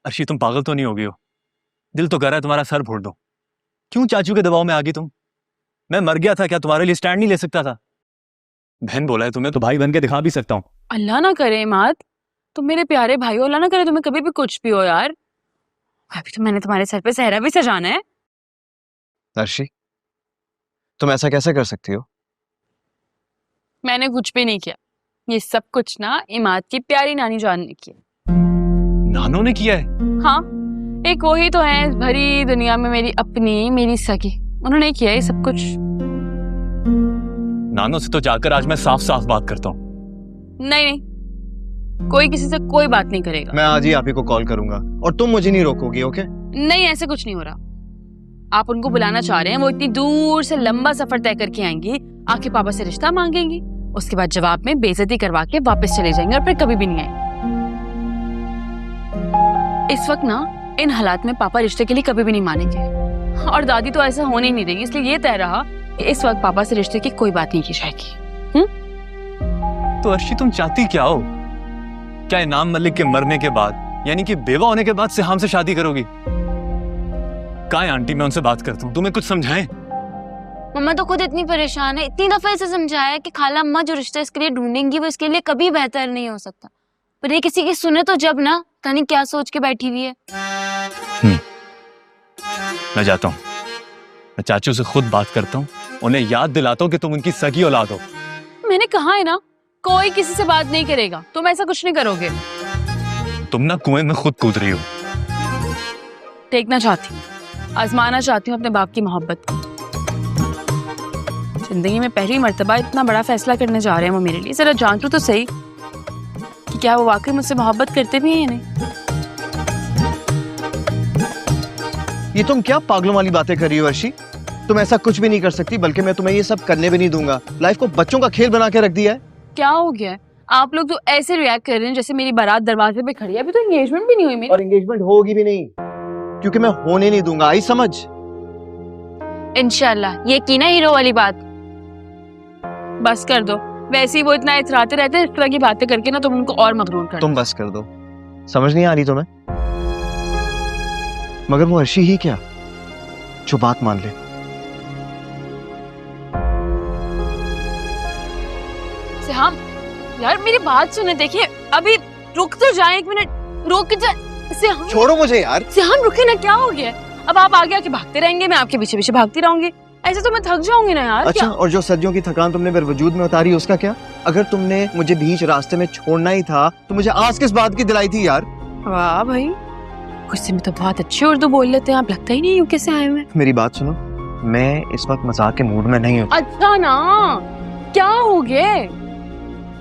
अर्शी तुम पागल तो नहीं हो गई हो? दिल तो कर रहा है तुम्हारा सर फोड़ दूं। क्यों चाचू के दबाव में आ गई तुम? मैं मर गया था क्या? तुम्हारे लिए स्टैंड नहीं ले सकता था? बहन बोला है तुम्हें तो भाई बन के दिखा भी सकता हूँ। अल्लाह ना करे इमाद, तुम मेरे प्यारे भाई हो, अल्लाह ना करे तुम्हें कभी भी कुछ भी हो यार। अभी तो मैंने तुम्हारे सर पे सहरा भी सजाना है। अर्शी, तुम ऐसा कैसे कर सकती हो? मैंने कुछ भी नहीं किया, ये सब कुछ ना इमाद की प्यारी नानी जान ने किया। नानों ने किया है? हाँ, एक वही तो है इस भरी दुनिया में मेरी अपनी, मेरी सगी, उन्होंने किया है सब कुछ। नानों से तो जाकर आज मैं साफ साफ बात करता हूँ। नहीं नहीं, कोई किसी से कोई बात नहीं करेगा। मैं आज ही आप ही को कॉल करूंगा और तुम मुझे नहीं रोकोगी, ओके? नहीं, ऐसे कुछ नहीं हो रहा। आप उनको बुलाना चाह रहे हैं, वो इतनी दूर से लंबा सफर तय करके आएंगी, आके पापा से रिश्ता मांगेंगी, उसके बाद जवाब में बेइज्जती करवा के वापस चले जाएंगे और फिर कभी भी नहीं आएंगे। इस वक्त ना इन हालात में पापा रिश्ते के लिए कभी भी नहीं मानेंगे और दादी तो ऐसा होने ही नहीं देगी, इसलिए ये तय रहा कि इस वक्त पापा से रिश्ते की कोई बात नहीं की जाएगी। तो अर्शी तुम चाहती क्या हो? क्या इनाम मलिक के मरने के बाद, यानी कि बेवा होने के बाद सिहाम से शादी करोगी? कहाँ है आंटी? मैं उनसे बात करता हूँ, तुम्हें कुछ समझाएं? मम्मा तो खुद इतनी परेशान है, इतनी दफा इसे समझाया कि खाला अम्मा जो रिश्ता इसके लिए ढूंढेंगी वो इसके लिए कभी बेहतर नहीं हो सकता, पर ये किसी की सुने तो जब ना, कहीं क्या सोच के बैठी हुई है। मैं जाता हूँ, मैं चाचू से खुद बात करता हूँ, उन्हें याद दिलाता हूँ कि तुम उनकी सगी औलाद हो। मैंने कहा है ना, कोई किसी से बात नहीं करेगा, तुम ऐसा कुछ नहीं करोगे। तुम ना कुएं में खुद कूद रही हो। देखना चाहती हूँ, आजमाना चाहती हूँ अपने बाप की मोहब्बत को। जिंदगी में पहली मर्तबा इतना बड़ा फैसला करने जा रहे हैं वो मेरे लिए। जरा जांचो तो सही कि क्या वो वाकई मुझसे मोहब्बत करते भी हैं या नहीं। ये तुम क्या पागलों वाली बातें कर रही हो अर्शी? तुम ऐसा कुछ भी नहीं कर सकती, बल्कि मैं तुम्हें ये सब करने भी नहीं दूंगा। लाइफ को बच्चों का खेल बना के रख दिया है। क्या हो गया है? आप लोग तो ऐसे रिएक्ट कर रहे हैं जैसे मेरी बारात दरवाजे पे खड़ी है, अभी तो एंगेजमेंट भी नहीं हुई मेरी। और एंगेजमेंट होगी भी नहीं, क्योंकि मैं होने नहीं दूंगा। आई समझ? इंशाल्लाह, ये की ना हीरो वाली बात। बस कर दो, वैसे ही वो इतना इतराते रहते हैं, इस तरह की बातें करके ना तुम उनको और मगरूर कर। तुम बस कर दो, समझ नहीं आ रही तुम्हें? मगर वो अर्शी ही क्या जो बात मान ले। सिहाम, यार मेरी बात सुने, देखिए अभी रुक तो जाए, एक मिनट रुक जा। सिहाम, छोड़ो मुझे यार। सिहाम रुके ना, क्या हो गया? अब आप आगे आके भागते रहेंगे, मैं आपके पीछे पीछे भागती रहूंगी, ऐसे तो मैं थक जाऊंगी ना यार। अच्छा, क्या? और जो सदियों की थकान तुमने मेरे वजूद में उतारी उसका क्या? अगर तुमने मुझे बीच रास्ते में छोड़ना ही था तो मुझे आज किस बात की दिलाई थी यार? वाह भाई, गुस्से में तो बहुत अच्छी उर्दू बोल लेते हैं आप, लगता ही नहीं यूके से आए हुए। मेरी बात सुनो, मैं इस वक्त मजाक के मूड में नहीं हूँ। अच्छा ना, क्या हो गया?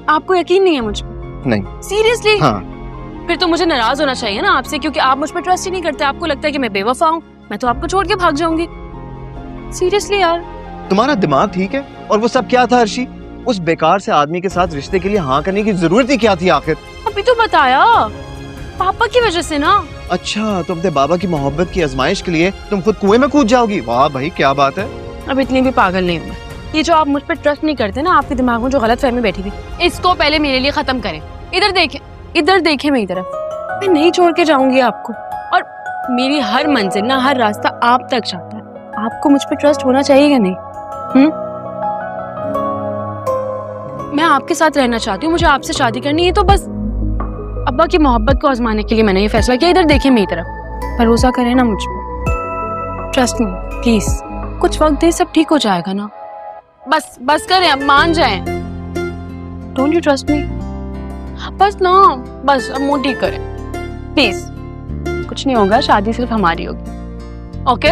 आपको यकीन नहीं है मुझ पे? नहीं। सीरियसली? हाँ। फिर तो मुझे नाराज होना चाहिए ना आपसे, क्योंकि आप मुझ पर ट्रस्ट ही नहीं करते। आपको लगता है कि मैं बेवफा हूँ, मैं तो आपको छोड़ के भाग जाऊंगी। सीरियसली यार, तुम्हारा दिमाग ठीक है? और वो सब क्या था अर्शी? उस बेकार से आदमी के साथ रिश्ते के लिए हाँ करने की जरूरत ही क्या थी आखिर? अभी तो बताया, पापा की वजह से ना। अच्छा, तो अपने बाबा की मोहब्बत की आजमाइश के लिए तुम खुद कुएं में कूद जाओगी? वाह भाई, क्या बात है। अब इतनी भी पागल नहीं हूँ मैं। ये जो आप मुझ पर ट्रस्ट नहीं करते ना, आपके दिमाग में जो गलत फहमी बैठी थी, इसको पहले मेरे लिए खत्म करें। इधर देखें मेरी तरफ, मैं नहीं छोड़ के जाऊंगी आपको। और मेरी हर मंजिल ना, हर रास्ता आप तक जाता है। आपको मुझ पर ट्रस्ट होना चाहिए या नहीं? मैं आपके साथ रहना चाहती हूँ, मुझे आपसे शादी करनी है, तो बस अब्बा की मोहब्बत को आजमाने के लिए मैंने ये फैसला किया। इधर देखें मेरी तरफ, भरोसा करें ना मुझ पर, ट्रस्ट मी प्लीज। कुछ वक्त दे, सब ठीक हो जाएगा ना। बस करें, अब मान जाएं। Don't you trust me? बस ना, बस अब मुंह ठीक करें प्लीज। कुछ नहीं होगा, शादी सिर्फ हमारी होगी। ओके?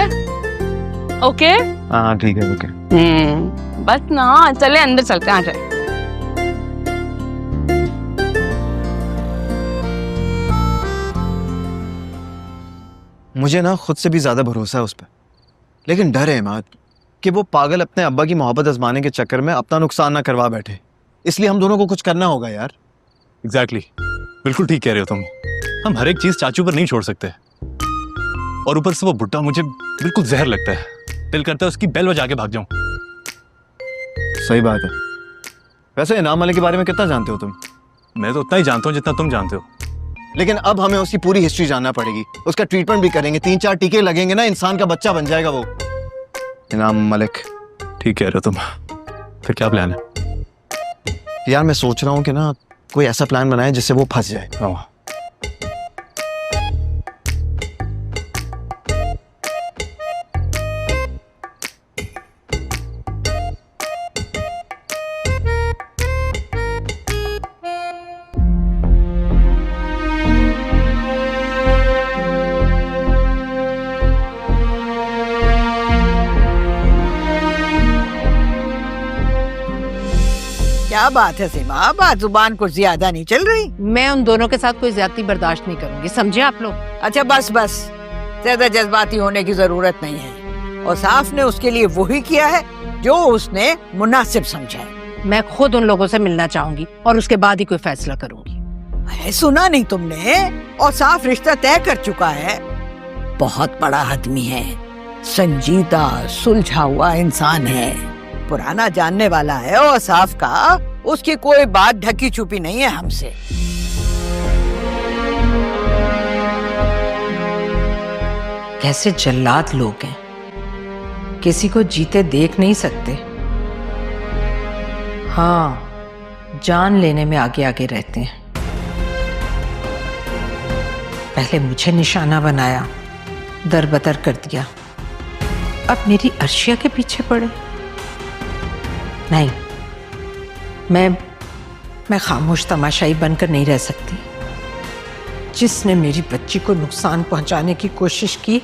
हाँ ठीक है, ओके। बस ना, चले अंदर चलते हैं, आ जाए। मुझे ना खुद से भी ज्यादा भरोसा है उस पर, लेकिन डर है इमाद कि वो पागल अपने अब्बा की मोहब्बत आजमाने के चक्कर में अपना नुकसान ना करवा बैठे। इसलिए हम दोनों को कुछ करना होगा यार। एग्जैक्टली, बिल्कुल ठीक कह रहे हो तुम। हम हर एक चीज चाचू पर नहीं छोड़ सकते, और ऊपर से वो बुड्ढा मुझे बिल्कुल जहर लगता है। दिल करता है उसकी बेल बजा के भाग जाऊं। सही बात है। वैसे इनाम वाले के बारे में कितना जानते हो तुम? मैं तो उतना ही जानता हूँ जितना तुम जानते हो। लेकिन अब हमें उसकी पूरी हिस्ट्री जानना पड़ेगी, उसका ट्रीटमेंट भी करेंगे, 3-4 टीके लगेंगे ना, इंसान का बच्चा बन जाएगा वो। इनाम मलिक, ठीक कह रहे हो तुम। फिर क्या प्लान है? यार मैं सोच रहा हूँ कि ना कोई ऐसा प्लान बनाए जिससे वो फंस जाए। क्या बात है सीमा, बात जुबान कुछ ज्यादा नहीं चल रही? मैं उन दोनों के साथ कोई ज्यादती बर्दाश्त नहीं करूंगी, समझे आप लोग? अच्छा बस बस, ज्यादा जज्बाती होने की जरूरत नहीं है। और साफ ने उसके लिए वही किया है जो उसने मुनासिब समझा है। मैं खुद उन लोगों से मिलना चाहूंगी और उसके बाद ही कोई फैसला करूंगी। है, सुना नहीं तुमने? और साफ रिश्ता तय कर चुका है। बहुत बड़ा आदमी है, संजीदा सुलझा हुआ इंसान है, पुराना जानने वाला है। और साफ का उसकी कोई बात ढकी छुपी नहीं है हमसे। कैसे जल्लाद लोग हैं, किसी को जीते देख नहीं सकते। हाँ, जान लेने में आगे आगे रहते हैं। पहले मुझे निशाना बनाया, दरबदर कर दिया, अब मेरी अर्शिया के पीछे पड़े। नहीं, मैं खामोश तमाशाई बनकर नहीं रह सकती। जिसने मेरी बच्ची को नुकसान पहुंचाने की कोशिश की,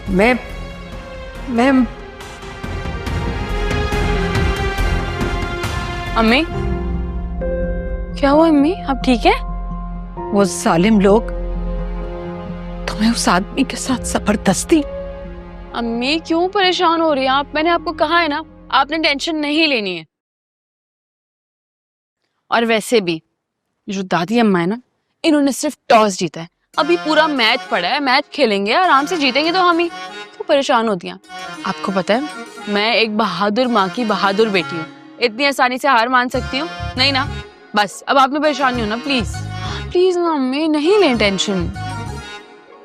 मैं अम्मी, क्या हुआ अम्मी, आप ठीक है? वो जालिम लोग तुम्हें उस आदमी के साथ जबरदस्ती। अम्मी क्यों परेशान हो रही हैं आप? मैंने आपको कहा है ना, आपने टेंशन नहीं लेनी है। और वैसे भी जो दादी अम्मा है ना, इन्होंने सिर्फ टॉस जीता है, अभी पूरा मैच पड़ा है, मैच खेलेंगे, आराम से जीतेंगे तो हम ही तो परेशान होती हैं। आपको पता है, मैं एक बहादुर माँ की बहादुर बेटी हूँ, इतनी आसानी से हार मान सकती हूँ? नहीं ना। बस अब आप में परेशान नहीं होना, प्लीज प्लीज ना अम्मी, नहीं लें टेंशन।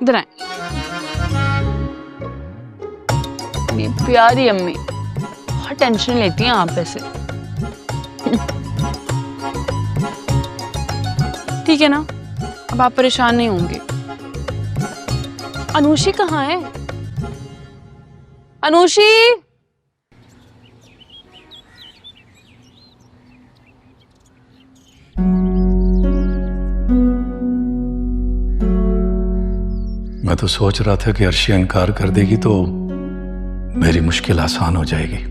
इधर आए, प्यारी अम्मी, बहुत टेंशन लेती हैं आप वैसे। ठीक है ना, अब आप परेशान नहीं होंगे। अनुषी कहाँ है? अनुषी, मैं तो सोच रहा था कि अर्शिया इनकार कर देगी तो मेरी मुश्किल आसान हो जाएगी,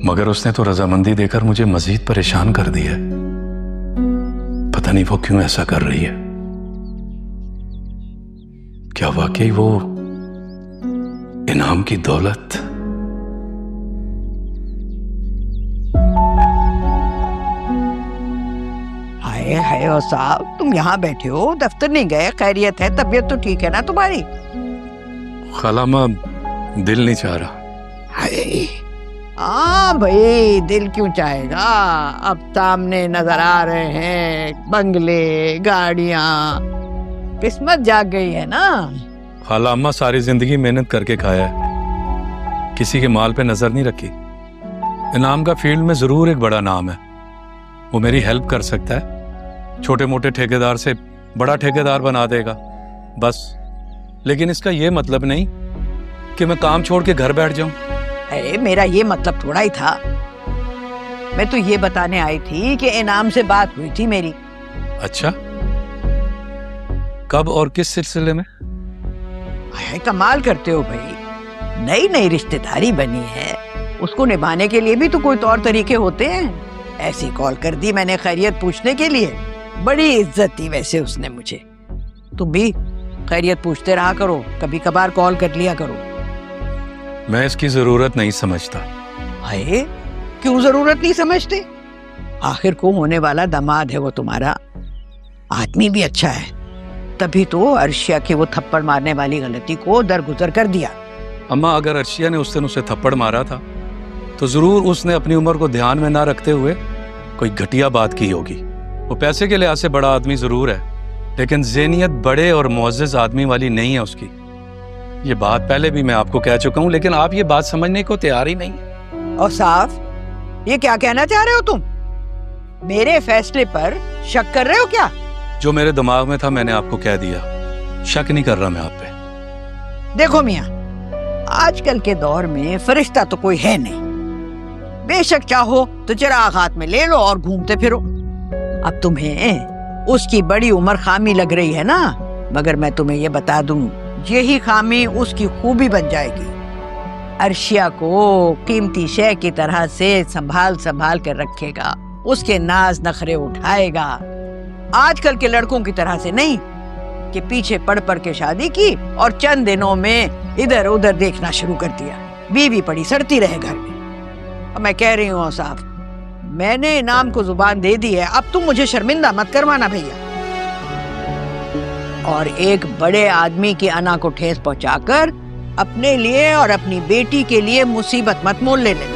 मगर उसने तो रजामंदी देकर मुझे मजीद परेशान कर दिया है। पता नहीं वो क्यों ऐसा कर रही है। क्या वाकई वो इनाम की दौलत? हाय हाय, और साहब तुम यहाँ बैठे हो, दफ्तर नहीं गए? खैरियत है? तबीयत तो ठीक है ना तुम्हारी? खालामा, दिल नहीं चाह रहा। हाय, हाँ भाई, दिल क्यों चाहेगा? अब सामने नजर आ रहे हैं बंगले, गाड़ियां, किस्मत जाग गई है ना। खाला अम्मा सारी जिंदगी मेहनत करके खाया है, किसी के माल पे नजर नहीं रखी। इनाम का फील्ड में जरूर एक बड़ा नाम है, वो मेरी हेल्प कर सकता है, छोटे मोटे ठेकेदार से बड़ा ठेकेदार बना देगा बस। लेकिन इसका ये मतलब नहीं कि मैं काम छोड़ के घर बैठ जाऊं। अरे मेरा ये मतलब थोड़ा ही था, मैं तो ये बताने आई थी कि इनाम से बात हुई थी मेरी। अच्छा, कब और किस सिलसिले में? अरे कमाल करते हो भाई, नई नई रिश्तेदारी बनी है, उसको निभाने के लिए भी तो कोई तौर तरीके होते हैं। ऐसी कॉल कर दी मैंने खैरियत पूछने के लिए, बड़ी इज्जत दी वैसे उसने मुझे। तुम भी खैरियत पूछते रहा करो, कभी कभार कॉल कर लिया करो। मैं इसकी जरूरत नहीं समझता। अरे क्यों जरूरत नहीं समझते? आखिर को होने वाला दामाद है वो तुम्हारा, आदमी भी अच्छा है, तभी तो अर्शिया के वो थप्पड़ मारने वाली गलती को दरगुजर कर दिया। अम्मा, अगर अर्शिया ने उस दिन उसे थप्पड़ मारा था तो जरूर उसने अपनी उम्र को ध्यान में ना रखते हुए कोई घटिया बात की होगी। वो पैसे के लिहाज से बड़ा आदमी जरूर है, लेकिन ज़हनियत बड़े और मुअज़्ज़ज़ आदमी वाली नहीं है उसकी। ये बात पहले भी मैं आपको कह चुका हूं, लेकिन आप ये बात समझने को तैयार ही नहीं। और साफ, ये क्या कहना चाह रहे हो तुम? मेरे फैसले पर शक कर रहे हो क्या? जो मेरे दिमाग में था मैंने आपको कह दिया, शक नहीं कर रहा मैं आप पे। देखो मियाँ, आजकल के दौर में फरिश्ता तो कोई है नहीं। बेशक चाहो तो चिराग हाथ में ले लो और घूमते फिरो। अब तुम्हें उसकी बड़ी उम्र खामी लग रही है ना, मगर मैं तुम्हें ये बता दूं, यही खामी उसकी खूबी बन जाएगी। अर्शिया को कीमती शय की तरह से संभाल संभाल कर रखेगा, उसके नाज नखरे उठाएगा। आजकल के लड़कों की तरह से नहीं कि पीछे पड़ पड़ के शादी की और चंद दिनों में इधर उधर देखना शुरू कर दिया, बीवी पड़ी सड़ती रहे घर में। अब मैं कह रही हूँ साहब, मैंने इनाम को जुबान दे दी है, अब तुम मुझे शर्मिंदा मत करवाना भैया। और एक बड़े आदमी की अना को ठेस पहुंचाकर अपने लिए और अपनी बेटी के लिए मुसीबत मत मोल ले लेना।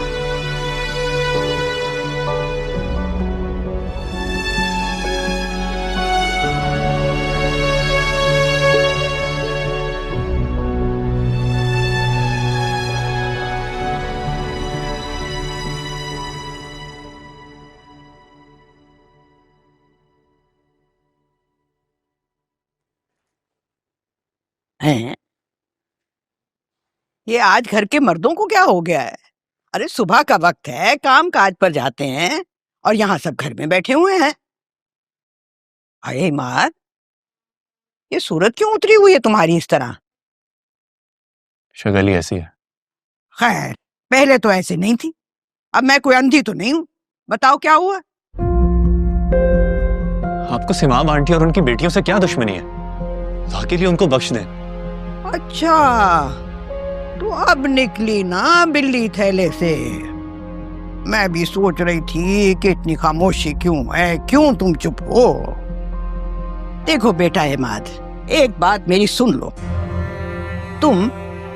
हैं? ये आज घर के मर्दों को क्या हो गया है? अरे सुबह का वक्त है, काम काज पर जाते हैं और यहाँ सब घर में बैठे हुए हैं। अरे माँ, ये सूरत क्यों उतरी हुई है तुम्हारी इस तरह? शगल ही ऐसी है। खैर, पहले तो ऐसे नहीं थी। अब मैं कोई अंधी तो नहीं हूँ, बताओ क्या हुआ? आपको सिमाम आंटी और उनकी बेटियों से क्या दुश्मनी है? वाकई लिए उनको बख्श दें। अच्छा, तो अब निकली ना बिल्ली थैले से। मैं भी सोच रही थी कि इतनी खामोशी क्यों है, क्यों तुम चुप हो? देखो बेटा इमाद, एक बात मेरी सुन लो। तुम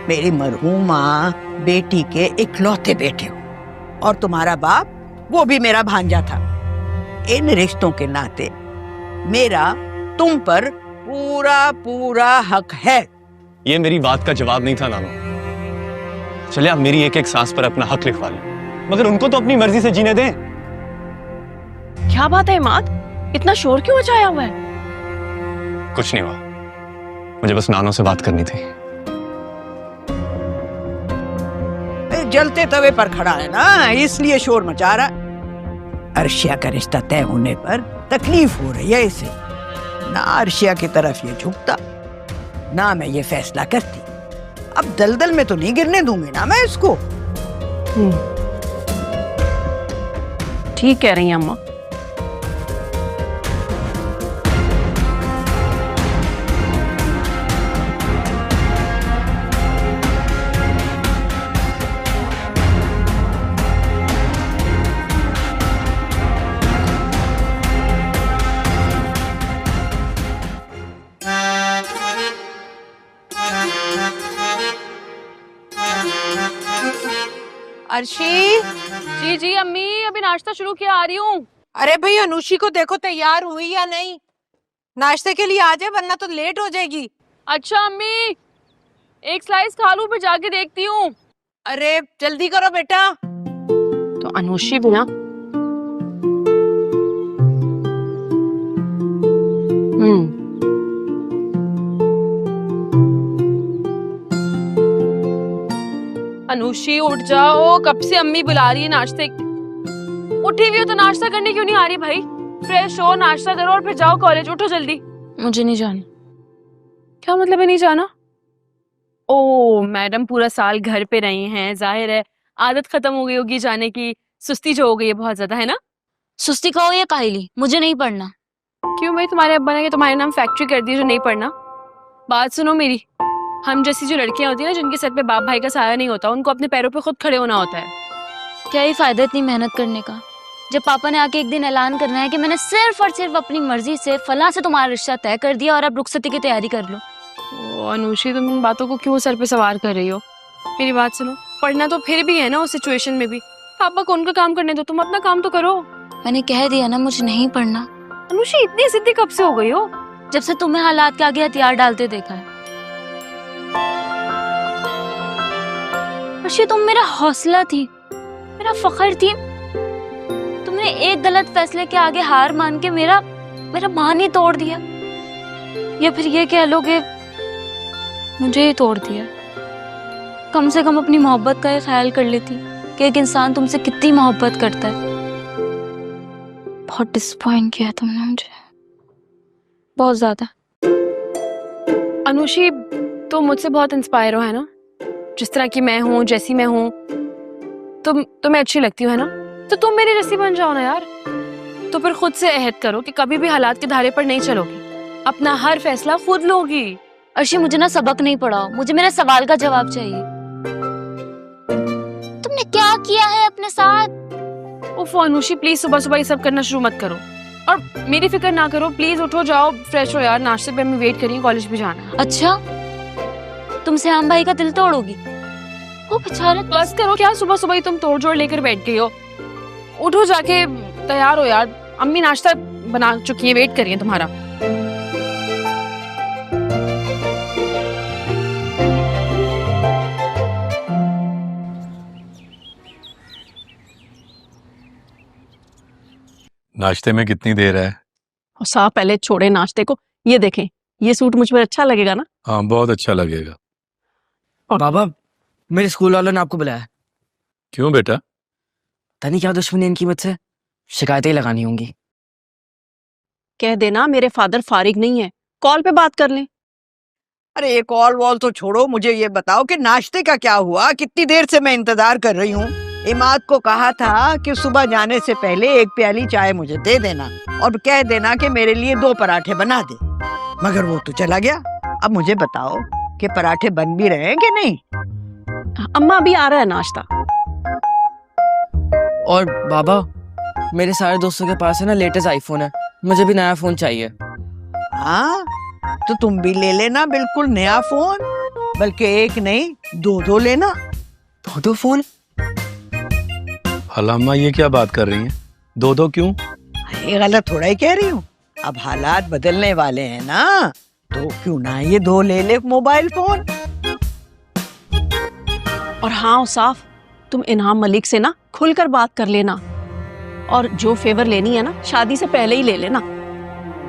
मेरी मरहूमा बेटी के इकलौते बेटे हो और तुम्हारा बाप वो भी मेरा भांजा था। इन रिश्तों के नाते मेरा तुम पर पूरा पूरा हक है। ये मेरी बात का जवाब नहीं था नानो। चले आप मेरी एक एक सांस पर अपना हक लिखवा लें, मगर उनको तो अपनी मर्जी से जीने दें। क्या बात है इमाद, इतना शोर क्यों मचाया हुआ है? कुछ नहीं हुआ, मुझे बस नानो से बात करनी थी। जलते तवे पर खड़ा है ना, इसलिए शोर मचा रहा। अर्शिया का रिश्ता तय होने पर तकलीफ हो रही है इसे। ना अर्शिया की तरफ ये झुकता, ना मैं ये फैसला करती। अब दलदल में तो नहीं गिरने दूंगी ना मैं इसको। ठीक कह रही हैं अम्मा। अर्शी, जी जी अम्मी, अभी नाश्ता शुरू किया, आ रही हूँ। अरे भाई अनुषी को देखो तैयार हुई या नहीं। नाश्ते के लिए आ जाए वरना तो लेट हो जाएगी। अच्छा अम्मी, एक स्लाइस खा लूं फिर जाके देखती हूँ। अरे जल्दी करो बेटा। तो अनुषी भी ना। अनुषी उठ जाओ, कब से अम्मी बुला रही है नाश्ते। उठी हुई हो तो नाश्ता करने क्यों नहीं आ रही भाई? फ्रेश हो, नाश्ता करो और फिर जाओ कॉलेज। उठो जल्दी। मुझे नहीं जाना। क्या मतलब है नहीं जाना? ओ मैडम, पूरा साल घर पे रही हैं, जाहिर है आदत खत्म हो गई होगी जाने की। सुस्ती जो हो गई है बहुत ज्यादा, है ना? सुस्ती कहो या काहली, मुझे नहीं पढ़ना। क्यों भाई, तुम्हारे अब्बा ने तुम्हारे नाम फैक्ट्री कर दी जो नहीं पढ़ना? बात सुनो मेरी, हम जैसी जो लड़कियां होती है ना, जिनके सर पे बाप भाई का साया नहीं होता, उनको अपने पैरों पे खुद खड़े होना होता है। क्या ही फायदा इतनी मेहनत करने का, जब पापा ने आके एक दिन ऐलान करना है कि मैंने सिर्फ और सिर्फ अपनी मर्जी से फलां से तुम्हारा रिश्ता तय कर दिया और अब रुखसती की तैयारी कर लो। ओ अनुषी, तुम इन बातों को क्यों सर पे सवार कर रही हो? मेरी बात सुनो, पढ़ना तो फिर भी है ना उस सिचुएशन में भी। पापा को उनका काम करने दो, तुम अपना काम तो करो। मैंने कह दिया ना, मुझे नहीं पढ़ना। अनुषी, इतनी जिद्दी कब से हो गई हो? जब से तुम्हें हालात के आगे हथियार डालते देखा है। अर्शी, तुम मेरा हौसला थी, मेरा फख्र थी। तुमने एक गलत फैसले के आगे हार मान के मेरा मान ही तोड़ दिया, या फिर ये कह लो कि मुझे ही तोड़ दिया। कम से कम अपनी मोहब्बत का ये ख्याल कर लेती कि एक इंसान तुमसे कितनी मोहब्बत करता है। बहुत डिसअपॉइंट किया तुमने मुझे, बहुत ज्यादा। अनुशी, तुम मुझसे बहुत इंस्पायर हो, है ना? जिस तरह की मैं हूँ, जैसी मैं हूँ, तुम्हें अच्छी लगती हो, है ना? तो तुम मेरी जैसी बन जाओ ना यार। तो फिर खुद से अहद करो कि कभी भी हालात के धारे पर नहीं चलोगी, अपना हर फैसला खुद लोगी। अर्शी, मुझे ना सबक नहीं पढ़ाओ, मुझे मेरे सवाल का जवाब चाहिए। तुमने क्या किया है अपने साथ? उफ अनुशी, प्लीज सुबह सुबह ये सब करना शुरू मत करो और मेरी फिक्र ना करो। प्लीज उठो, जाओ फ्रेश हो यार, नाश्ते पे हमें वेट करिए, कॉलेज भी जाना है। अच्छा, तुम श्याम भाई का दिल तोड़ोगी? वो बेचारा। बस करो, क्या सुबह सुबह ही तुम तोड़ जोड़ लेकर बैठ गई हो? उठो, जाके तैयार हो यार, अम्मी नाश्ता बना चुकी है, वेट करिए तुम्हारा। नाश्ते में कितनी देर है? और साहब पहले छोड़े नाश्ते को, ये देखें, ये सूट मुझ पर अच्छा लगेगा ना? हाँ, बहुत अच्छा लगेगा। और बाबा, मेरे स्कूल वालों ने आपको बुलाया। क्यों बेटा? तनी क्या दुश्मनी इनकी मुझसे, शिकायतें ही लगानी होंगी। कह देना मेरे फादर फारिग नहीं है, कॉल पे बात कर लें। अरे ये कॉल वॉल तो छोड़ो, मुझे ये बताओ कि नाश्ते का क्या हुआ? कितनी देर से मैं इंतजार कर रही हूँ। इमाद को कहा था कि सुबह जाने से पहले एक प्याली चाय मुझे दे देना और कह देना कि मेरे लिए 2 पराठे बना दे, मगर वो तो चला गया। अब मुझे बताओ कि पराठे बन भी रहे हैं कि नहीं? अम्मा अभी आ रहा है नाश्ता। और बाबा, मेरे सारे दोस्तों के पास है ना लेटेस्ट आईफोन है, मुझे भी नया फोन चाहिए। हाँ, तो तुम भी ले लेना बिल्कुल नया फोन, बल्कि एक नहीं 2 लेना। 2 फोन? हलामा, ये क्या बात कर रही हैं? 2 क्यों? ये गलत थोड़ा ही कह रही हूँ। अब हालात बदलने वाले हैं ना, तो क्यों ना ये 2 ले ले मोबाइल फोन। और हाँ साफ, तुम इनाम मलिक से ना खुलकर बात कर लेना, और जो फेवर लेनी है ना शादी से पहले ही ले लेना।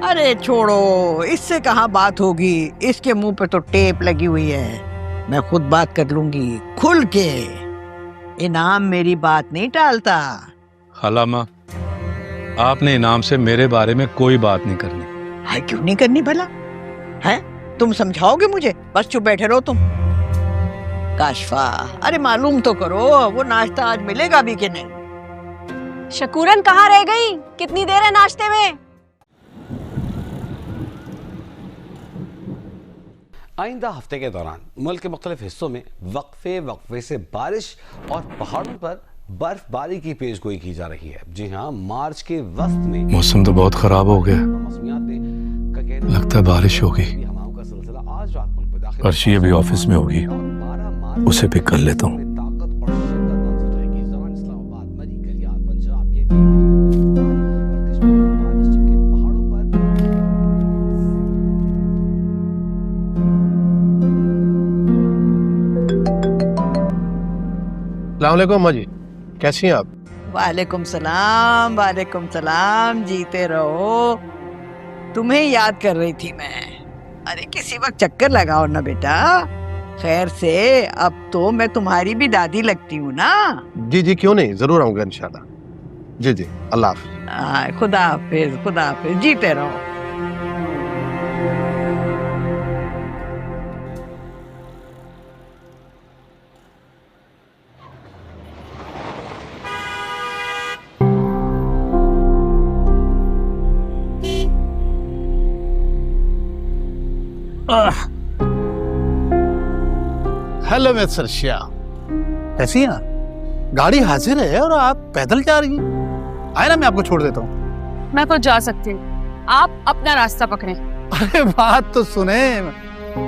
अरे छोड़ो, इससे कहाँ बात होगी, इसके मुंह पे तो टेप लगी हुई है। मैं खुद बात कर लूंगी खुल के। इनाम मेरी बात नहीं टालता। हलामा, आपने इनाम से मेरे बारे में कोई बात नहीं करनी। है क्यों नहीं करनी भला? है, तुम समझाओगे मुझे? बस चुप बैठे रहो तुम। काशफा, अरे मालूम तो करो वो नाश्ता आज मिलेगा भी कि नहीं। शकूरन कहाँ रह गई? कितनी देर है नाश्ते में? आइंदा हफ्ते के दौरान मुल्क के मुख्तलिफ हिस्सों में वक्फे से बारिश और पहाड़ों पर बर्फबारी की पेशगोई की जा रही है। जी हाँ, मार्च के वस्त में मौसम तो बहुत खराब हो गया, लगता है बारिश होगी। अर्शी अभी ऑफिस में होगी, उसे पिक कर लेता हूँ। अस्सलामुअलैकुम अम्मा जी, कैसी हैं आप? वालेकुम सलाम, वालेकुम सलाम, जीते रहो। तुम्हें याद कर रही थी मैं। अरे किसी वक्त चक्कर लगाओ ना बेटा। खैर से अब तो मैं तुम्हारी भी दादी लगती हूँ ना। जी जी, क्यों नहीं, जरूर आऊंगा इंशाल्लाह। जी जी, अल्लाह हाफ़िज़। खुदा हाफिज, खुदा हाफिज, जीते रहो। हेलो मिस अर्शिया, कैसी हैं? गाड़ी हाजिर है और आप पैदल जा रही हैं। आए ना, मैं आपको छोड़ देता हूँ। मैं तो जा सकती हूँ, आप अपना रास्ता पकड़ें। अरे बात तो सुने,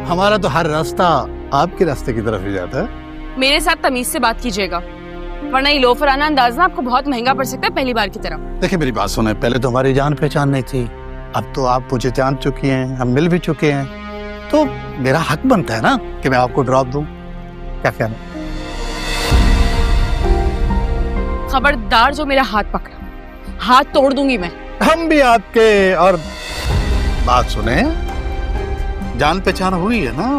हमारा तो हर रास्ता आपके रास्ते की तरफ ही जाता है। मेरे साथ तमीज से बात कीजिएगा, वरना ये लोफराना अंदाज ना आपको बहुत महंगा पड़ सकता है पहली बार की तरह। देखिए मेरी बात सुने, पहले तो हमारी जान पहचान नहीं थी, अब तो आप मुझे जान चुकी हैं, हम मिल भी चुके हैं, तो मेरा हक बनता है ना कि मैं आपको ड्रॉप दूं। क्या कहना? खबरदार जो मेरा हाथ पकड़ा, हाथ तोड़ दूंगी मैं। हम भी आपके। और बात सुने, जान पहचान हुई है ना,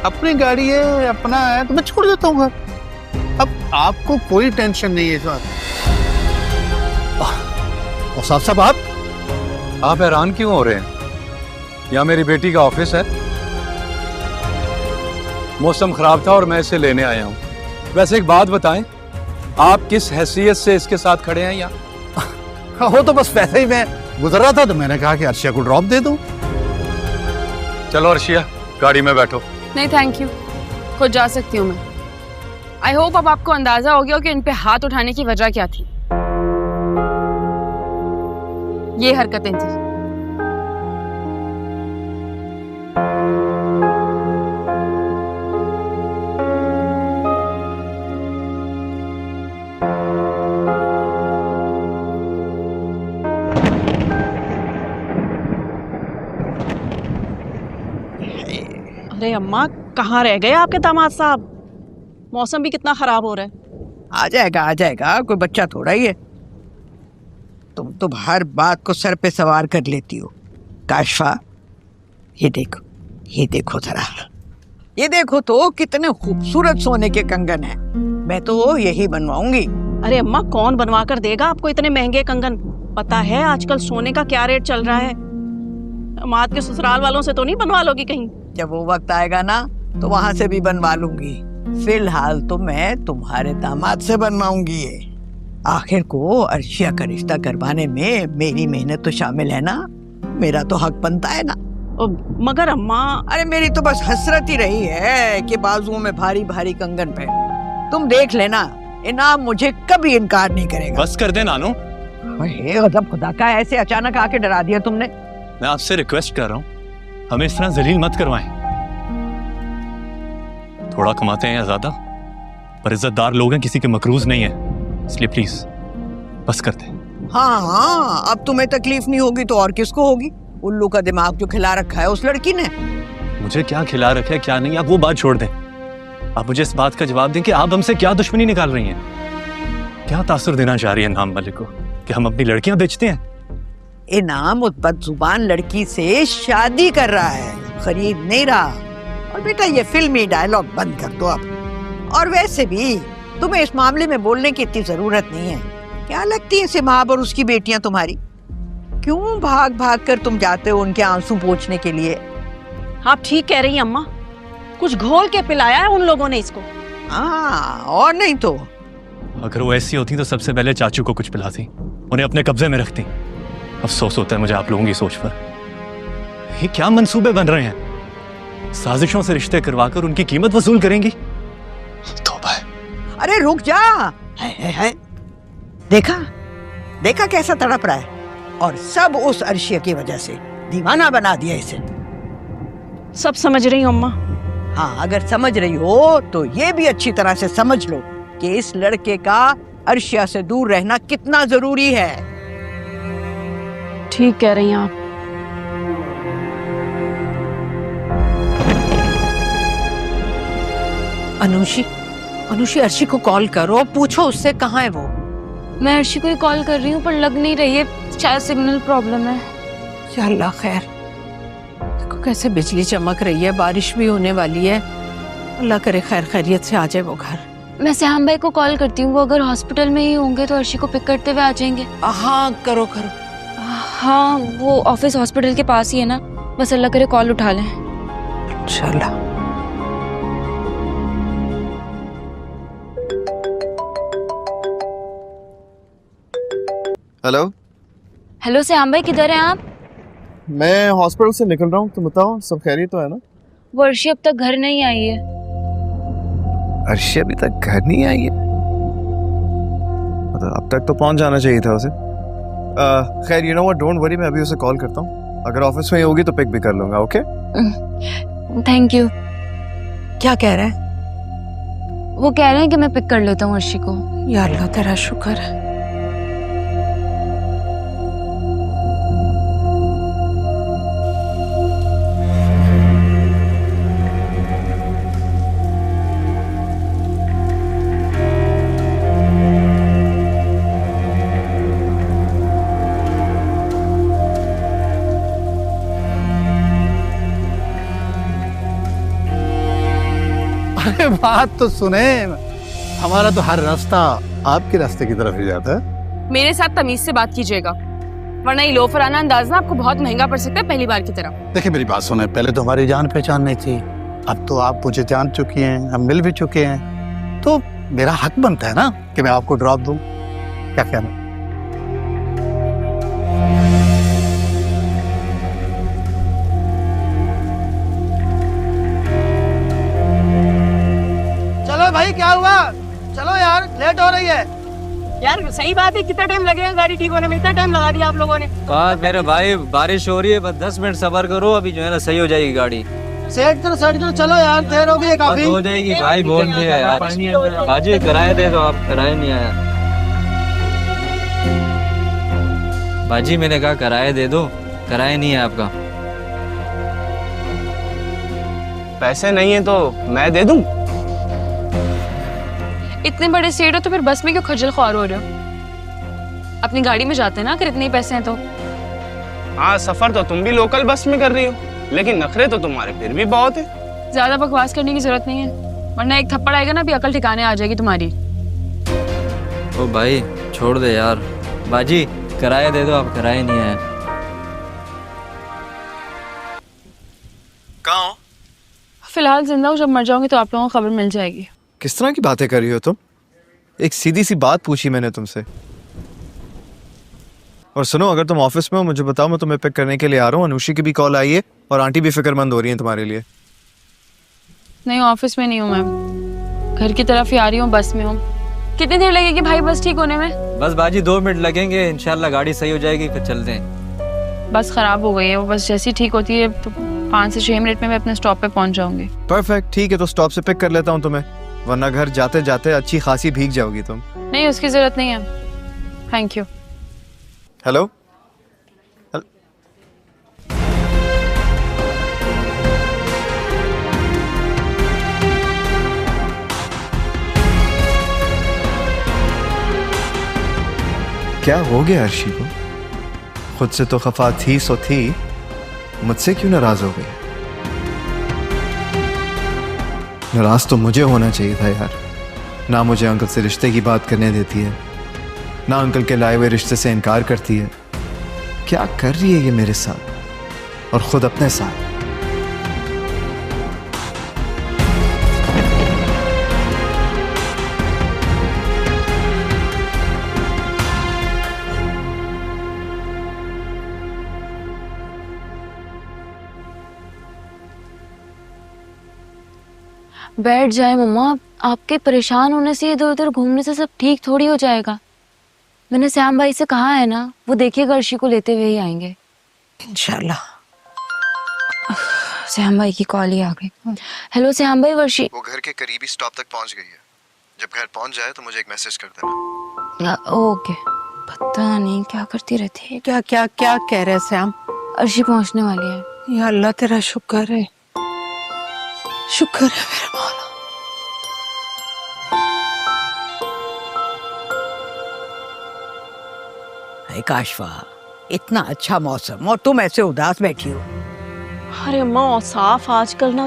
अपनी गाड़ी है, अपना है, तो मैं छोड़ देता हूँ घर। अब आपको कोई टेंशन नहीं है सर। और साहब साहब आप हैरान क्यों हो रहे हैं? यहाँ मेरी बेटी का ऑफिस है। मौसम खराब था और मैं इसे लेने आया हूँ। वैसे एक बात बताएं, आप किस हैसियत से इसके साथ खड़े हैं यहाँ? हो तो बस वैसे ही मैं गुजर रहा था तो मैंने कहा कि अर्शिया को ड्रॉप दे दूं। चलो अर्शिया, गाड़ी में बैठो। नहीं थैंक यू, खुद जा सकती हूँ मैं। आई होप अब आपको अंदाजा हो गया कि इन पे हाथ उठाने की वजह क्या थी। ये हरकतें थी। अरे अम्मा, कहाँ रह गए आपके दामाद साहब? मौसम भी कितना खराब हो रहा है। आ जाएगा, कोई बच्चा थोड़ा ही है। तुम तो हर बात को सर पे सवार कर लेती हो। काशफा, ये देखो जरा, ये देखो तो कितने खूबसूरत सोने के कंगन हैं। मैं तो यही बनवाऊंगी। अरे अम्मा, कौन बनवा कर देगा आपको इतने महंगे कंगन? पता है आजकल सोने का क्या रेट चल रहा है? दामाद के ससुराल वालों से तो नहीं बनवा लोगी कहीं? जब वो वक्त आएगा ना तो वहां से भी बनवा लूंगी। फिलहाल तो मैं तुम्हारे दामाद से बनवाऊंगी। ये आखिर को अर्शिया का रिश्ता करवाने में मेरी मेहनत तो शामिल है ना, मेरा तो हक बनता है ना। मगर अम्मा, अरे मेरी तो बस हसरत ही रही है कि बाजुओं में भारी भारी कंगन पे। तुम देख लेना, इनाम मुझे कभी इनकार नहीं करेगा। बस कर दे नानो। हे गज़ब खुदा का, ऐसे अचानक आके डरा दिया तुमने। मैं आपसे रिक्वेस्ट कर रहा हूँ, हमें इस तरह जलील मत करवाएं। थोड़ा कमाते हैं या ज्यादा, पर इज्जतदार लोग हैं, किसी के मकरूज नहीं है, इसलिए प्लीज बस करते हैं। हाँ, अब तुम्हें तकलीफ नहीं होगी तो और किसको होगी? उल्लू का दिमाग जो खिला रखा है उस लड़की ने। मुझे क्या खिला रखा है क्या नहीं, आप वो बात छोड़ दें। आप मुझे इस बात का जवाब दें कि आप हमसे क्या दुश्मनी निकाल रही हैं, क्या तासुर देना चाह रही है इनाम मलिक को कि हम अपनी लड़कियां बेचते हैं? इनाम उस बदजुबान लड़की से शादी कर रहा है, खरीद नहीं रहा। और बेटा ये फिल्मी डायलॉग बंद कर दो अब। और वैसे भी तुम्हें इस मामले में बोलने की इतनी जरूरत नहीं है। क्या लगती है सिमाब और उसकी बेटियां तुम्हारी? क्यों भाग भाग कर तुम जाते हो उनके आंसू पोंछने के लिए? आप ठीक कह रही हैं अम्मा, कुछ घोल के पिलाया है उन लोगों ने इसको। हाँ, और नहीं तो। अगर वो ऐसी होती तो सबसे पहले चाचू को कुछ पिलाती, उन्हें अपने कब्जे में रखती। अफसोस होता है मुझे आप लोगों की सोच पर। ये क्या मंसूबे बन रहे हैं? साजिशों से रिश्ते करवाकर उनकी कीमत वसूल करेंगी? तौबा है। अरे रुक जा, है। देखा कैसा तड़प रहा है, और सब उस अर्शिया की वजह से। दीवाना बना दिया इसे। सब समझ रही हूँ अम्मा। हाँ, अगर समझ रही हो तो ये भी अच्छी तरह से समझ लो कि इस लड़के का अर्शिया से दूर रहना कितना जरूरी है। ठीक कह रही हैं आप। अनुषी अर्शी को कॉल करो, पूछो उससे कहाँ है वो। मैं अर्शी को ही कॉल कर रही हूँ पर लग नहीं रही है, शायद सिग्नल प्रॉब्लम है। या अल्लाह खैर। देखो कैसे बिजली चमक रही है, बारिश भी होने वाली है। अल्लाह करे खैर खैरियत से आ जाए वो घर। मैं सैम भाई को कॉल करती हूँ, वो अगर हॉस्पिटल में ही होंगे तो अर्शी को पिक करते हुए आ जाएंगे। हाँ करो। हाँ, वो ऑफिस हॉस्पिटल के पास ही है ना, बस अल्लाह करे कॉल उठा लें। इंशाल्लाह। हेलो सैम भाई, किधर हैं आप? मैं हॉस्पिटल से निकल रहा हूँ, तुम बताओ सब खैरियत तो है ना? वो अर्शी अब तक घर नहीं आई है। अर्शी अभी तक घर नहीं आई है? मतलब अब तक तो पहुंच जाना चाहिए था उसे। खैर you know what, don't worry, मैं अभी उसे कॉल करता हूँ। अगर ऑफिस में ही होगी तो पिक भी कर लूंगा। Okay, thank you. क्या कह रहे हैं? वो कह रहे हैं कि मैं पिक कर लेता हूँ अर्शी को। या अल्लाह तेरा शुक्र है। अरे बात तो सुने, हमारा तो हर रास्ता आपके रास्ते की तरफ ही जाता है। मेरे साथ तमीज से बात कीजिएगा, वरना ये लोफराना अंदाज ना आपको बहुत महंगा पड़ सकता है पहली बार की तरह। देखिए मेरी बात सुने, पहले तो हमारी जान पहचान नहीं थी, अब तो आप मुझे जान चुकी हैं, हम मिल भी चुके हैं, तो मेरा हक बनता है ना कि मैं आपको ड्रॉप दूं। क्या कहना? चलो भाई, क्या हुआ? चलो यार, लेट हो रही है। यार सही बात है, कितना टाइम लगेगा गाड़ी ठीक होने में? इतना टाइम लगा दिया आप लोगों ने। मेरे भाई बारिश हो रही है, बस 10 मिनट सब्र करो, अभी जो है ना सही हो जाएगी गाड़ी। सेट करो, चलो यार, देर हो गई काफी। हो जाएगी भाई, बोल दिया यार। बाजी किराया दे दो आप, किराया नहीं आया। बाजी मैंने कहा किराया दे दो, किराया नहीं है आपका। पैसे नहीं है तो मैं दे दूं? इतने बड़े सेठ हो तो फिर बस में क्यों खजल ख्वार हो रहे हो? अपनी गाड़ी में जाते हैं ना, अगर इतने ही पैसे हैं तो। हाँ, सफर तो तुम भी लोकल बस में कर रही हो, लेकिन नखरे तो तुम्हारे फिर भी बहुत है। ज्यादा बकवास करने की जरूरत नहीं है, वरना एक थप्पड़ आएगा ना, भी अकल ठिकाने आ जाएगी तुम्हारी। ओ भाई छोड़ दे यार, बाजी किराया दे दो आप, किराया नहीं आया। कहाँ हो? फिलहाल जिंदा हूँ, जब मर जाऊंगी तो आप लोगों को खबर मिल जाएगी। किस तरह की बातें कर रही हो तुम? एक सीधी सी बात पूछी मैंने तुमसे। और सुनो, अगर तुम ऑफिस में हो मुझे बताओ, मैं तुम्हें पिक करने के लिए आ रहा हूँ। अनुषी की भी कॉल आई है और आंटी भी फिक्रमंद हो रही है तुम्हारे लिए। नहीं, ऑफिस में नहीं हूँ मैं, घर की तरफ ही आ रही हूँ, बस में हूँ। कितनी देर लगेगी भाई बस ठीक होने में? बस बाजी 2 मिनट लगेंगे, इंशाल्लाह गाड़ी सही हो जाएगी, फिर चलते हैं। बस खराब हो गई है वो, बस जैसी ठीक होती है तो 5 से 6 मिनट में मैं अपने स्टॉप पे पहुंच जाऊंगी। परफेक्ट, ठीक है, तो स्टॉप से पिक कर लेता हूँ तुम्हें, वरना घर जाते जाते अच्छी खासी भीग जाओगी तुम। नहीं, उसकी जरूरत नहीं है, थैंक यू। हेलो, क्या हो गया अर्शी को? खुद से तो खफा थी सो थी, मुझसे क्यों नाराज हो गई? नाराज तो मुझे होना चाहिए था यार। ना मुझे अंकल से रिश्ते की बात करने देती है, ना अंकल के लाए हुए रिश्ते से इनकार करती है। क्या कर रही है ये मेरे साथ और खुद अपने साथ? बैठ जाए मम्मा, आपके परेशान होने से, इधर उधर घूमने से सब ठीक थोड़ी हो जाएगा। मैंने श्याम भाई से कहा है ना, वो देखिएगा अर्शी को लेते हुए ही आएंगे इंशाल्लाह। श्याम भाई की कॉल ही आ गई। हेलो श्याम भाई, वर्षी वो घर के करीबी स्टॉप तक पहुंच गई है, जब घर पहुंच जाए तो मुझे एक मैसेज कर देना। ओके। पता नहीं क्या करती रहती है। क्या क्या क्या कह रहे श्याम? अर्शी पहुंचने वाली है। या अल्लाह तेरा शुक्र है, शुक्र है मेरे मौला। काशवा, इतना अच्छा मौसम और तुम ऐसे उदास बैठी हो। अरे अम्मा, औसाफ आजकल ना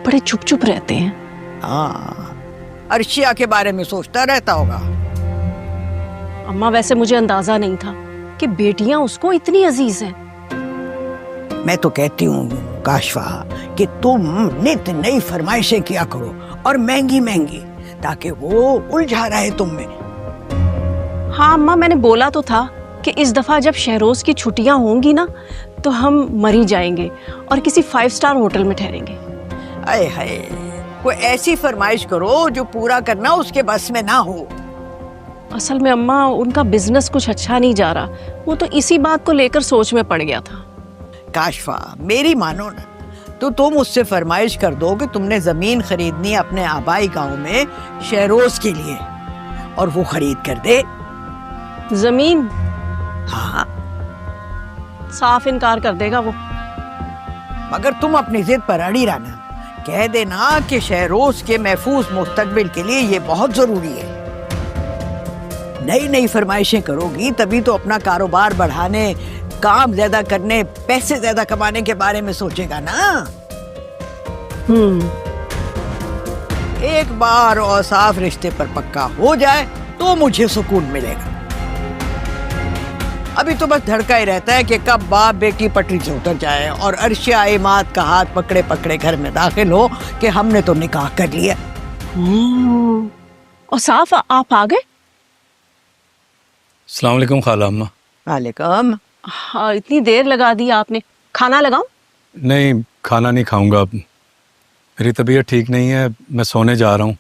बड़े चुप चुप रहते हैं। हाँ, अर्शिया के बारे में सोचता रहता होगा। अम्मा वैसे मुझे अंदाजा नहीं था कि बेटियां उसको इतनी अजीज हैं। मैं तो कहती हूँ काशवा कि तुम नित नई फरमाइशें किया करो और महंगी महंगी, ताकि वो उलझा रहे तुम में। हाँ अम्मा, मैंने बोला तो था कि इस दफा जब शहरोज की छुट्टियां होंगी ना, तो हम मरी जाएंगे और किसी 5 स्टार होटल में ठहरेंगे। अरे हाय, कोई ऐसी फरमाइश करो जो पूरा करना उसके बस में ना हो। असल में अम्मा, उनका बिजनेस कुछ अच्छा नहीं जा रहा, वो तो इसी बात को लेकर सोच में पड़ गया था। काशफा, मेरी मानो ना, तो तुम उससे फरमाइश कर दो कि तुमने जमीन खरीदनी है अपने आबाई गांव में शहरोज के लिए, और वो खरीद कर दे। जमीन? हाँ, साफ इनकार कर देगा वो। मगर तुम अपनी जिद पर अड़ी रहना, कह देना कि शहरोज के महफूज मुस्तकबिल के लिए ये बहुत जरूरी है। नई नई फरमाइशें करोगी तभी तो अपना कारोबार बढ़ाने, काम ज्यादा करने, पैसे ज्यादा कमाने के बारे में सोचेगा ना। एक बार और साफ रिश्ते पर पक्का हो जाए तो मुझे सुकून मिलेगा। अभी तो बस धड़का ही रहता है कि कब बाप बेटी पटरी से उतर जाए और अर्शिया इमाद का हाथ पकड़े पकड़े घर में दाखिल हो कि हमने तो निकाह कर लिया। और साफ आप आ गए? अस्सलाम वालेकुम खाला अम्मा। वालेकुम। हाँ, इतनी देर लगा दी आपने। खाना लगाऊं? नहीं, खाना नहीं खाऊंगा अब। मेरी तबीयत ठीक नहीं है, मैं सोने जा रहा हूँ।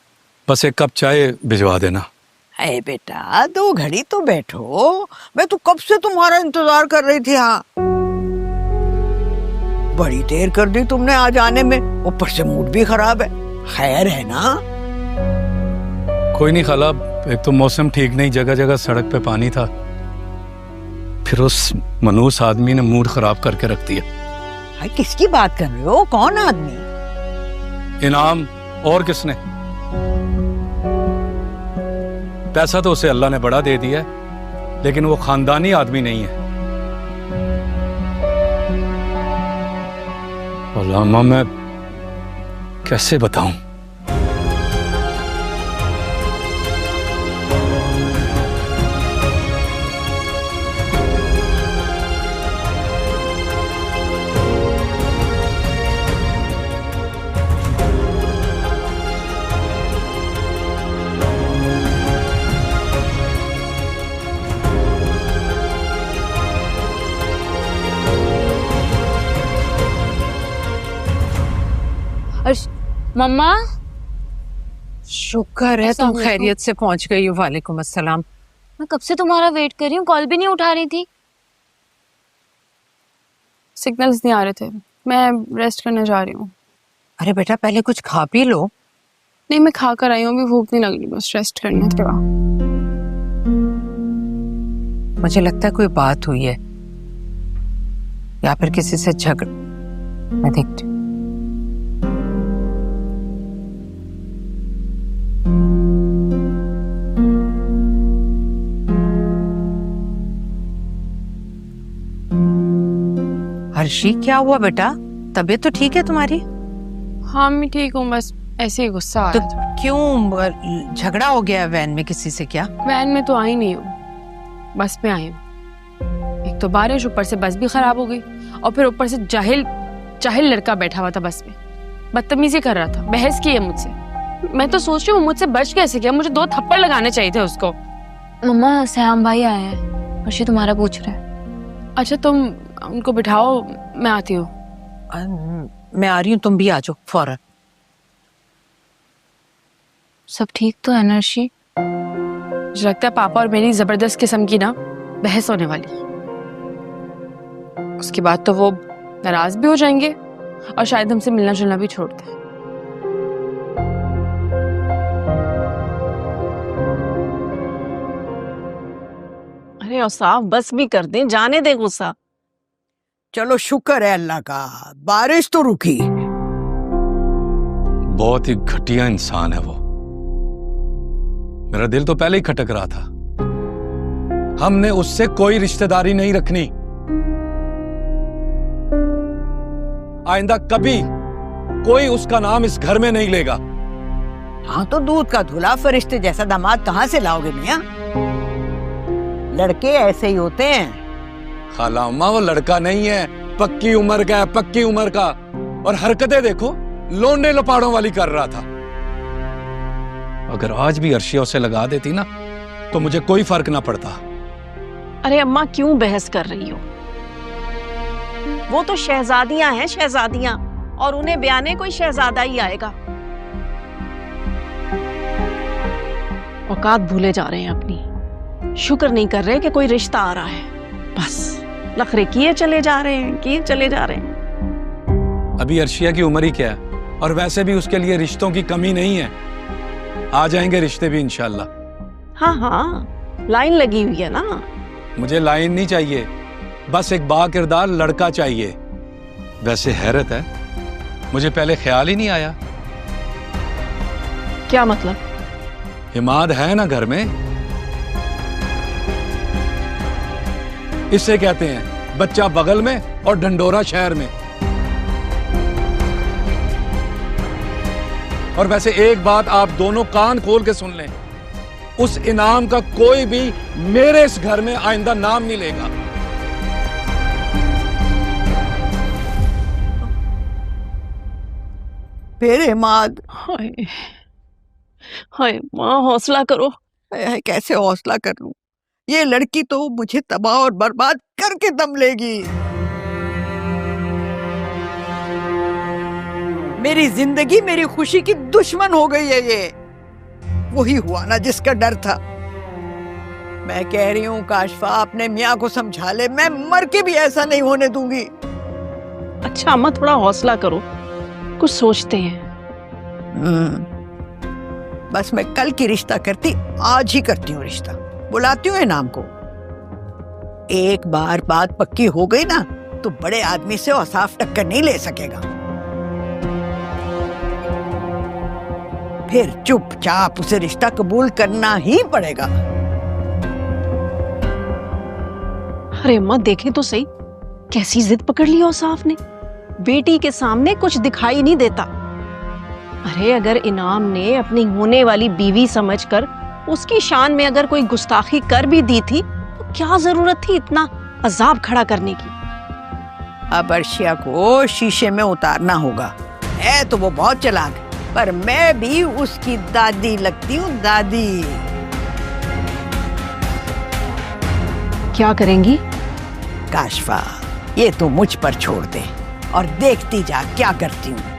बस एक कप चाय भिजवा देना। अरे बेटा 2 घड़ी तो बैठो, मैं तो कब से तुम्हारा इंतजार कर रही थी। हाँ, बड़ी देर कर दी तुमने आज आने में, ऊपर से मूड भी खराब है। खैर है ना? कोई नहीं खाला, एक तो मौसम ठीक नहीं, जगह जगह सड़क पे पानी था, फिर उस मनूस आदमी ने मूड खराब करके रख दिया। भाई किसकी बात कर रहे हो? कौन आदमी? इनाम। और किसने? पैसा तो उसे अल्लाह ने बड़ा दे दिया है, लेकिन वो खानदानी आदमी नहीं है। और अम्मा मैं कैसे बताऊं? मम्मा, शुक्र है तुम खैरियत से पहुंच गई हो। वालेकुम अस्सलाम। मैं कब से तुम्हारा वेट कर रही हूँ, कॉल भी नहीं उठा रही थी। सिग्नल्स नहीं आ रहे थे, मैं रेस्ट करने जा रही हूँ। अरे बेटा पहले कुछ खा पी लो। नहीं, मैं खा कर आई हूँ, अभी भूख नहीं लग रही, बस रेस्ट करना थोड़ा। मुझे लगता है कोई बात हुई है या फिर किसी से झगड़। मैं देखती हूँ। हर्षी क्या हुआ बेटा? तबीयत तो ठीक है तुम्हारी? हाँ मैं ठीक हूँ, बस ऐसे ही गुस्सा आ रहा था। क्यों झगड़ा हो गया वैन में किसी से क्या? वैन में तो आई नहीं हूँ, बस में आई हूँ। एक तो बारिश, ऊपर से बस भी खराब हो गई, और फिर ऊपर से जाहिल लड़का बैठा हुआ था बस में, बदतमीजी कर रहा था, बहस की है मुझसे। मैं तो सोच रही हूँ मुझसे बच कैसे गया, मुझे 2 थप्पड़ लगाने चाहिए थे उसको। मम्मा सयाम भाई आए हैं, अर्शी तुम्हारा पूछ रहे हैं। अच्छा तुम उनको बिठाओ, मैं आती हूँ। मैं आ रही हूँ, तुम भी आ जाओ फौरन। सब ठीक तो है ना अर्शी? मुझे लगता है पापा और मेरी जबरदस्त किस्म की ना बहस होने वाली, उसके बाद तो वो नाराज भी हो जाएंगे और शायद हमसे मिलना जुलना भी छोड़ दें। अरे और साफ बस भी कर दें, जाने दे गुस्सा। चलो शुक्र है अल्लाह का, बारिश तो रुकी। बहुत ही घटिया इंसान है वो। मेरा दिल तो पहले ही खटक रहा था। हमने उससे कोई रिश्तेदारी नहीं रखनी। आइंदा कभी कोई उसका नाम इस घर में नहीं लेगा। हाँ तो दूध का धुला फरिश्ते जैसा दामाद कहाँ से लाओगे मियां? लड़के ऐसे ही होते हैं। खाला अम्मा वो लड़का नहीं है, पक्की उम्र का है, पक्की उम्र का। और हरकतें देखो, लोंडे लपाड़ों वाली कर रहा था। अगर आज भी अर्शिया उसे लगा देती ना तो मुझे कोई फर्क ना पड़ता। अरे अम्मा क्यों बहस कर रही हो? वो तो शहजादियां हैं, शहजादियां, और उन्हें ब्याने कोई शहजादा ही आएगा। औकात भूले जा रहे हैं अपनी, शुक्र नहीं कर रहे कि कोई रिश्ता आ रहा है। बस नखरे किए चले जा रहे हैं, किए चले जा रहे हैं। अभी अर्शिया की उम्र ही क्या है, और वैसे भी उसके लिए रिश्तों की कमी नहीं है। आ जाएंगे रिश्ते भी इंशाल्लाह। हाँ हाँ, लाइन लगी हुई है ना। मुझे लाइन नहीं चाहिए, बस एक बाकिरदार लड़का चाहिए। वैसे हैरत है, मुझे पहले ख्याल ही नहीं आया। क्या मतलब? इमाद है ना घर में, इसे कहते हैं बच्चा बगल में और ढंडोरा शहर में। और वैसे एक बात आप दोनों कान खोल के सुन लें, उस इनाम का कोई भी मेरे इस घर में आइंदा नाम नहीं लेगा। फिर इमाद, हाय हाय माँ, हौसला करो। हाय, कैसे हौसला कर लूं? ये लड़की तो मुझे तबाह और बर्बाद करके दम लेगी। मेरी जिंदगी, मेरी खुशी की दुश्मन हो गई है ये। वही हुआ ना जिसका डर था। मैं कह रही हूँ काशफा, अपने मियाँ को समझा ले, मैं मर के भी ऐसा नहीं होने दूंगी। अच्छा अम्मा, थोड़ा हौसला करो, कुछ सोचते हैं। बस मैं कल की रिश्ता करती, आज ही करती हूँ रिश्ता। बुलाती हूँ इनाम को। एक बार बात पक्की हो गई ना तो बड़े आदमी से औसाफ टक्कर नहीं ले सकेगा। फिर चुपचाप उसे रिश्ता कबूल करना ही पड़ेगा। अरे अम्मा, देखें तो सही, कैसी जिद पकड़ ली औसाफ ने। बेटी के सामने कुछ दिखाई नहीं देता। अरे अगर इनाम ने अपनी होने वाली बीवी समझकर उसकी शान में अगर कोई गुस्ताखी कर भी दी थी तो क्या जरूरत थी इतना अजाब खड़ा करने की। अब अर्शिया को शीशे में उतारना होगा। है तो वो बहुत चालाक, पर मैं भी उसकी दादी लगती हूँ, दादी। क्या करेंगी? काशफा, ये तो मुझ पर छोड़ दे और देखती जा क्या करती हूँ।